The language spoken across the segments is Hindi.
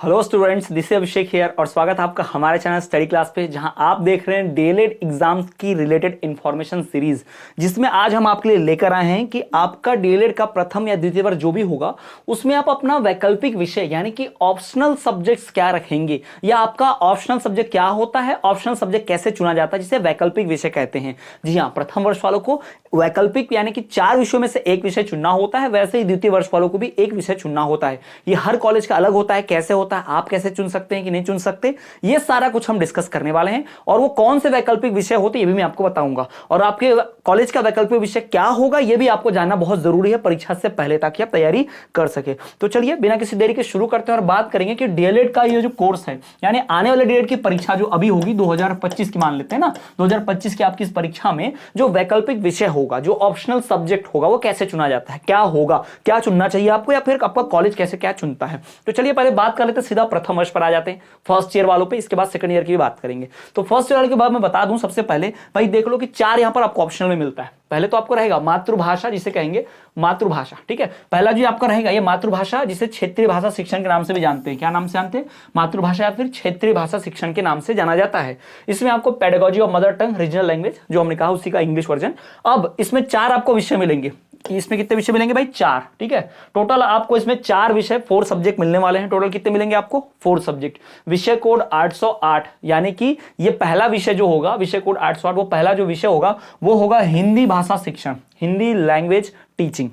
Hello students, this is Abhishek here और स्वागत है आपका हमारे चैनल स्टडी क्लास पे, जहां आप देख रहे हैं डीएलएड एग्जाम्स की रिलेटेड इंफॉर्मेशन सीरीज, जिसमें आज हम आपके लिए लेकर आए हैं कि आपका डीएलएड का प्रथम या द्वितीय वर्ष जो भी होगा उसमें आप अपना वैकल्पिक विषय यानी कि ऑप्शनल सब्जेक्ट्स क्या रखेंगे, या आपका ऑप्शनल सब्जेक्ट क्या होता है, ऑप्शनल सब्जेक्ट कैसे चुना जाता है, जिसे वैकल्पिक विषय कहते हैं। जी हाँ, प्रथम वर्ष वालों को वैकल्पिक यानी कि 4 विषयों में से एक विषय चुनना होता है, वैसे ही द्वितीय वर्ष वालों को भी एक विषय चुनना होता है। ये हर कॉलेज का अलग होता है, कैसे होता है, आप कैसे चुन सकते हैं कि नहीं चुन सकते, ये सारा कुछ हम डिस्कस करने वाले हैं। और वो कौन से वैकल्पिक विषय होते हैं ये भी मैं आपको बताऊंगा, और आपके कॉलेज का वैकल्पिक विषय क्या होगा ये भी आपको जानना बहुत जरूरी है परीक्षा से पहले, ताकि आप तैयारी कर सके। तो चलिए बिना किसी देरी के शुरू करते हैं और बात करेंगे कि डीएलएड का ये जो कोर्स है, यानी आने वाले डीएलएड की परीक्षा जो अभी होगी 2025 की, मान लेते हैं ना 2025 की आपकी इस परीक्षा में जो वैकल्पिक विषय होगा, जो ऑप्शनल सब्जेक्ट होगा, वो कैसे चुना जाता है, क्या होगा, क्या चुनना चाहिए आपको, या फिर आपका कॉलेज कैसे क्या चुनता है। तो चलिए पहले बात कर लेते हैं, सीधा प्रथम वर्ष पर आ जाते हैं, फर्स्ट ईयर वालों पे, इसके बाद सेकंड ईयर की भी बात करेंगे। तो फर्स्ट ईयर के बाद मैं बता दूं सबसे पहले भाई, देख लो कि 4 यहां पर आपको ऑप्शनल में मिलता है। पहले तो आपको रहेगा मातृभाषा, जिसे कहेंगे मातृभाषा, ठीक है। पहला जो आपका रहेगा ये मातृभाषा, जिसे क्षेत्रीय भाषा शिक्षण के नाम से भी जानते हैं। क्या नाम से जानते हैं? मातृभाषा या फिर क्षेत्रीय भाषा शिक्षण के नाम से जाना जाता है। इसमें आपको pedagogy of mother tongue regional language, जो हमने कहा उसी का इंग्लिश वर्जन। अब इसमें 4 आपको विषय मिलेंगे। इसमें कितने विषय मिलेंगे भाई? 4, ठीक है। टोटल आपको इसमें 4 विषय 4 सब्जेक्ट मिलने वाले हैं। टोटल कितने मिलेंगे आपको? 4 सब्जेक्ट। विषय कोड 808, यानी कि ये पहला विषय जो होगा, विषय कोड 808, वो पहला जो विषय होगा वो होगा हिंदी भाषा शिक्षण, हिंदी लैंग्वेज टीचिंग।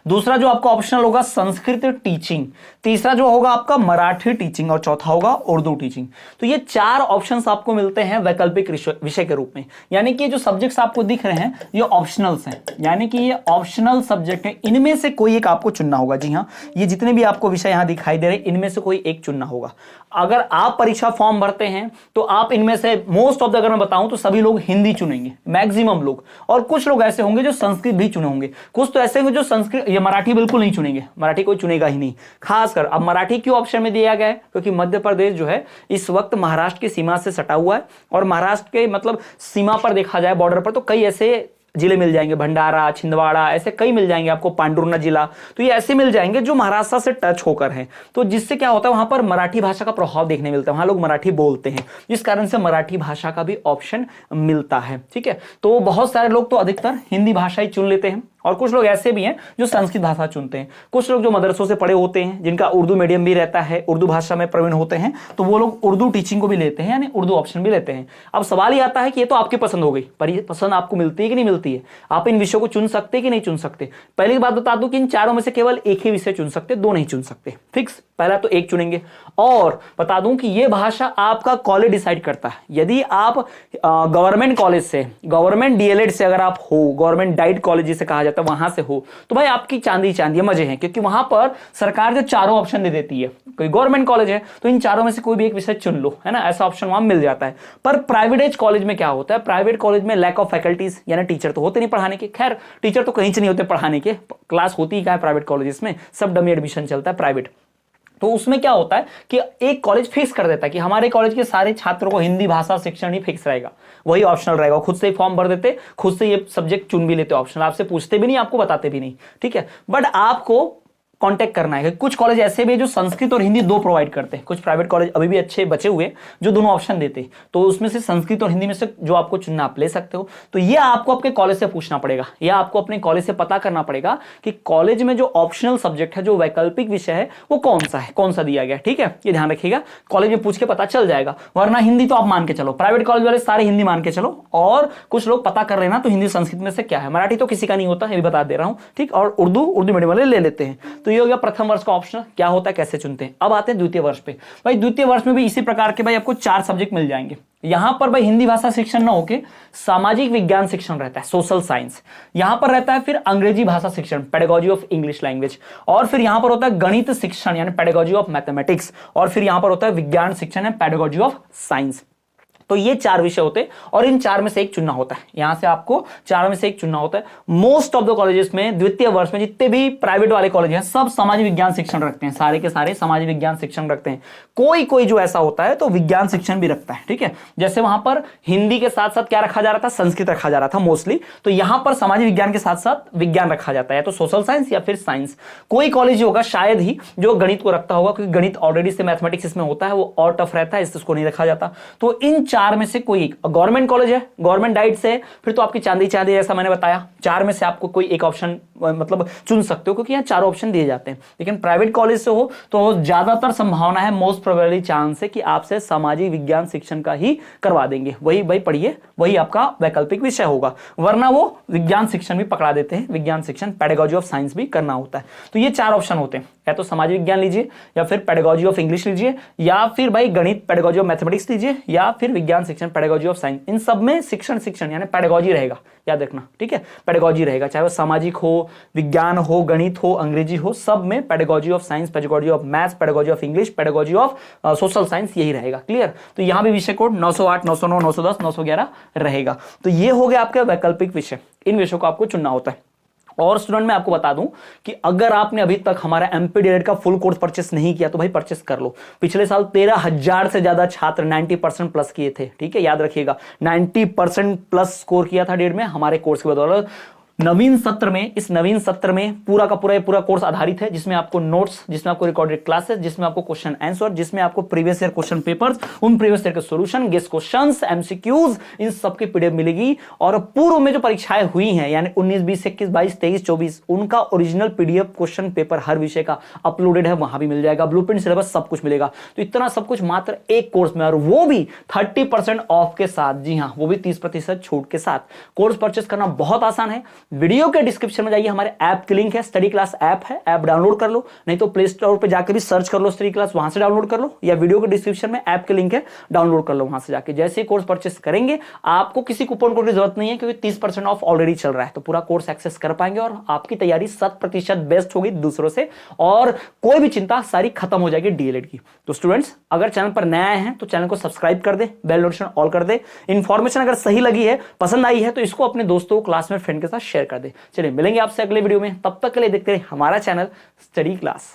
दूसरा जो आपका ऑप्शनल होगा संस्कृत टीचिंग। तीसरा जो होगा आपका मराठी टीचिंग, और चौथा होगा उर्दू टीचिंग। तो ये 4 ऑप्शंस आपको मिलते हैं वैकल्पिक विषय के रूप में। यानी कि जो सब्जेक्ट्स आपको दिख रहे हैं ये ऑप्शनल्स हैं, यानी कि ये ऑप्शनल सब्जेक्ट हैं, इनमें से कोई एक आपको चुनना होगा। जी हाँ, ये जितने भी आपको विषय यहां दिखाई दे रहे हैं इनमें से कोई एक चुनना होगा। अगर आप परीक्षा फॉर्म भरते हैं तो आप इनमें से मोस्ट ऑफ द, अगर मैं बताऊं तो सभी लोग हिंदी चुनेंगे, मैक्सिमम लोग, और कुछ लोग ऐसे होंगे जो संस्कृत भी चुने होंगे। कुछ तो ऐसे होंगे जो संस्कृत, ये मराठी बिल्कुल नहीं चुनेंगे, मराठी कोई चुनेगा ही नहीं। खासकर अब मराठी क्यों ऑप्शन में दिया गया है? क्योंकि मध्य प्रदेश जो है इस वक्त महाराष्ट्र की सीमा से सटा हुआ है, और महाराष्ट्र के मतलब सीमा पर देखा जाए, बॉर्डर पर, तो कई ऐसे जिले मिल जाएंगे, भंडारा, छिंदवाड़ा, ऐसे कई मिल जाएंगे आपको, पांडुर्ना जिला, तो ये ऐसे मिल जाएंगे जो महाराष्ट्र से टच होकर हैं। तो जिससे क्या होता है, वहां पर मराठी भाषा का प्रभाव देखने मिलता है, वहां लोग मराठी बोलते हैं, जिस कारण से मराठी भाषा का भी ऑप्शन मिलता है, ठीक है। तो बहुत सारे लोग तो अधिकतर हिंदी भाषा ही चुन लेते हैं, और कुछ लोग ऐसे भी हैं जो संस्कृत भाषा चुनते हैं। कुछ लोग जो मदरसों से पढ़े होते हैं, जिनका उर्दू मीडियम भी रहता है, उर्दू भाषा में प्रवीण होते हैं, तो वो लोग उर्दू टीचिंग को भी लेते हैं, यानी उर्दू ऑप्शन भी लेते हैं। अब सवाल ये आता है कि ये तो आपकी पसंद हो गई, पर ये पसंद आपको मिलती है कि नहीं मिलती है, आप इन विषयों को चुन सकते कि नहीं चुन सकते। पहली बात बता दूं कि इन 4 में से केवल एक ही विषय चुन सकते, 2 नहीं चुन सकते, फिक्स। पहला तो एक चुनेंगे, और बता दूं कि यह भाषा आपका कॉलेज डिसाइड करता है। यदि आप गवर्नमेंट कॉलेज से, गवर्नमेंट डीएलएड से अगर आप हो, गवर्नमेंट डाइट कॉलेज जिसे कहा जाता है, वहां से हो, तो भाई आपकी चांदी चांदी मजे हैं, क्योंकि वहां पर सरकार जो 4 ऑप्शन दे देती है। कोई गवर्नमेंट कॉलेज है तो इन 4 में से कोई भी एक विषय चुन लो, है ना, ऐसा ऑप्शन वहां मिल जाता है। पर प्राइवेट एज कॉलेज में क्या होता है, प्राइवेट कॉलेज में लैक ऑफ फैकल्टीज, यानी टीचर तो होते नहीं पढ़ाने के। खैर, टीचर तो कहीं से नहीं होते पढ़ाने के, क्लास होती ही क्या है प्राइवेट कॉलेजेस में, सब डमी एडमिशन चलता है प्राइवेट। तो उसमें क्या होता है कि एक कॉलेज फिक्स कर देता है कि हमारे कॉलेज के सारे छात्रों को हिंदी भाषा शिक्षण ही फिक्स रहेगा, वही ऑप्शनल रहेगा। खुद से ही फॉर्म भर देते, खुद से ये सब्जेक्ट चुन भी लेते, ऑप्शनल, आपसे पूछते भी नहीं, आपको बताते भी नहीं, ठीक है। बट आपको कांटेक्ट करना है। कुछ कॉलेज ऐसे भी है जो संस्कृत और हिंदी 2 प्रोवाइड करते हैं। कुछ प्राइवेट कॉलेज अभी भी अच्छे बचे हुए जो दोनों ऑप्शन देते हैं, तो उसमें से संस्कृत और हिंदी में से जो आपको चुनना आप ले सकते हो। तो ये आपको आपके कॉलेज से पूछना पड़ेगा, या आपको अपने कॉलेज से पता करना पड़ेगा कि कॉलेज में जो ऑप्शनल सब्जेक्ट है, जो वैकल्पिक विषय है, वो कौन सा है, कौन सा दिया गया, ठीक है। ये ध्यान रखिएगा, कॉलेज में पूछ के पता चल जाएगा। वरना हिंदी तो आप मान के चलो, प्राइवेट कॉलेज वाले सारे हिंदी मान के चलो, और कुछ लोग पता कर लेना तो हिंदी संस्कृत में से क्या है। मराठी तो किसी का नहीं होता, ये भी बता दे रहा हूं, ठीक। और उर्दू मीडियम वाले ले लेते हैं। तो ये हो गया प्रथम वर्ष का ऑप्शन, क्या होता है, कैसे चुनते हैं। अब आते हैं द्वितीय वर्ष पे। भाई द्वितीय वर्ष में भी इसी प्रकार के भाई आपको 4 सब्जेक्ट मिल जाएंगे। यहां पर भाई हिंदी भाषा शिक्षण ना होके सामाजिक विज्ञान शिक्षण रहता है, सोशल साइंस। यहां पर रहता है फिर अंग्रेजी भाषा शिक्षण, पेडागोजी ऑफ इंग्लिश लैंग्वेज, और फिर यहां पर होता है गणित शिक्षण, यानी पेडागोजी ऑफ मैथमेटिक्स, और फिर यहां पर होता है विज्ञान शिक्षण, पेडागोजी ऑफ साइंस। तो ये 4 विषय होते हैं और इन 4 में से एक चुनना होता है। यहां से आपको 4 में से एक चुनना होता है। मोस्ट ऑफ द कॉलेजेस में द्वितीय वर्ष में जितने भी प्राइवेट वाले कॉलेज हैं सब समाज विज्ञान शिक्षण रखते हैं, सारे के सारे समाज विज्ञान शिक्षण रखते हैं। कोई कोई जो ऐसा होता है तो विज्ञान शिक्षण भी रखता है, ठीक है। जैसे वहां पर हिंदी के साथ साथ क्या रखा जा रहा था, संस्कृत रखा जा रहा था मोस्टली, तो यहां पर समाज विज्ञान के साथ साथ विज्ञान रखा जाता है, तो सोशल साइंस या फिर साइंस। कोई कॉलेज होगा शायद ही जो गणित को रखता होगा, क्योंकि गणित ऑलरेडी से मैथमेटिक्स इसमें होता है, वो और टफ रहता है, इसको नहीं रखा जाता। तो इन 4 में से कोई एक, गवर्नमेंट कॉलेज है, गवर्नमेंट डाइट से, फिर तो आपकी चांदी चांदी, जैसा मैंने बताया, 4 में से आपको कोई एक ऑप्शन मतलब चुन सकते हो, क्योंकि यहाँ 4 ऑप्शन दिए जाते हैं। लेकिन प्राइवेट कॉलेज से हो तो ज्यादातर संभावना है, मोस्ट प्रोबेबली चांस है कि आपसे सामाजिक विज्ञान शिक्षण का ही करवा देंगे, वही भाई पढ़िए, वही आपका वैकल्पिक विषय होगा, वरना वो विज्ञान शिक्षण भी पकड़ा देते हैं, विज्ञान शिक्षण पेडागॉजी ऑफ साइंस भी करना होता है। तो ये 4 ऑप्शन होते हैं, या तो समाज विज्ञान लीजिए, या फिर पेडागॉजी ऑफ इंग्लिश लीजिए, या फिर भाई गणित पेडागॉजी ऑफ मैथमेटिक्स लीजिए, या फिर विज्ञान शिक्षण पेडागॉजी ऑफ साइंस। इन सब में शिक्षण यानी पेडागॉजी रहेगा, याद रखना, ठीक है, पेडागॉजी रहेगा, चाहे वो सामाजिक हो, विज्ञान हो, गणित हो, अंग्रेजी हो, सब में pedagogy of science, pedagogy of maths, pedagogy of English, pedagogy of social science, यही रहेगा। क्लियर? तो यहां भी विषय कोड 908, 909, 910, 911 रहेगा। तो ये हो गया आपका वैकल्पिक विषय, इन विषयों को आपको चुनना होता है। और स्टूडेंट मैं आपको बता दूं कि अगर आपने अभी तक हमारा एमपी डीएलएड का फुल कोर्स परचेस नहीं किया तो भाई परचेस कर लो। पिछले साल 13,000 से ज्यादा छात्र 90% प्लस किए थे, ठीक है, याद रखिएगा, 90% प्लस स्कोर किया था डेढ़ में हमारे कोर्स की बदौलत। नवीन सत्र में, इस नवीन सत्र में पूरा का पूरा कोर्स आधारित है, जिसमें आपको नोट्स, जिसमें आपको रिकॉर्डेड क्लासेस, जिसमें आपको क्वेश्चन आंसर, जिसमें आपको प्रीवियस ईयर क्वेश्चन पेपर्स, उन प्रीवियस ईयर के सॉल्यूशन, गेस्ट क्वेश्चंस, एमसीक्यूज, इन सब की पीडीएफ मिलेगी। और पूर्व में जो परीक्षाएं हुई हैं, यानी 19, 20, 21, 22, 23, 24, उनका ओरिजिनल पीडीएफ क्वेश्चन पेपर हर विषय का अपलोडेड है, वहां भी मिल जाएगा, ब्लूप्रिंट सिलेबस सब कुछ मिलेगा। तो इतना सब कुछ मात्र एक कोर्स में, और वो भी 30% ऑफ के साथ। जी हाँ, वो भी 30% छूट के साथ। कोर्स परचेस करना बहुत आसान है। वीडियो के डिस्क्रिप्शन में जाइए, हमारे ऐप की लिंक है, स्टडी क्लास ऐप है, ऐप डाउनलोड कर लो, नहीं तो प्ले स्टोर पे जाके भी सर्च कर लो स्टडी क्लास, वहां से डाउनलोड कर लो, या वीडियो के डिस्क्रिप्शन में ऐप की लिंक है, डाउनलोड कर लो वहां से जाके। जैसे ही कोर्स परचेस करेंगे आपको किसी कूपन कोड की जरूरत नहीं है, क्योंकि 30% ऑफ ऑलरेडी चल रहा है, तो पूरा कोर्स एक्सेस कर पाएंगे और आपकी तैयारी 100% बेस्ट होगी दूसरों से, और कोई भी चिंता सारी खत्म हो जाएगी डीएलएड की। तो स्टूडेंट्स, अगर चैनल पर नए आए हैं तो चैनल को सब्सक्राइब कर दे, बेल नोटिफिकेशन ऑल कर दे। इंफॉर्मेशन अगर सही लगी है, पसंद आई है, तो इसको अपने दोस्तों, क्लासमेट, फ्रेंड के साथ शेयर कर दे। चलिए मिलेंगे आपसे अगले वीडियो में, तब तक के लिए देखते रहिए हमारा चैनल स्टडी क्लास।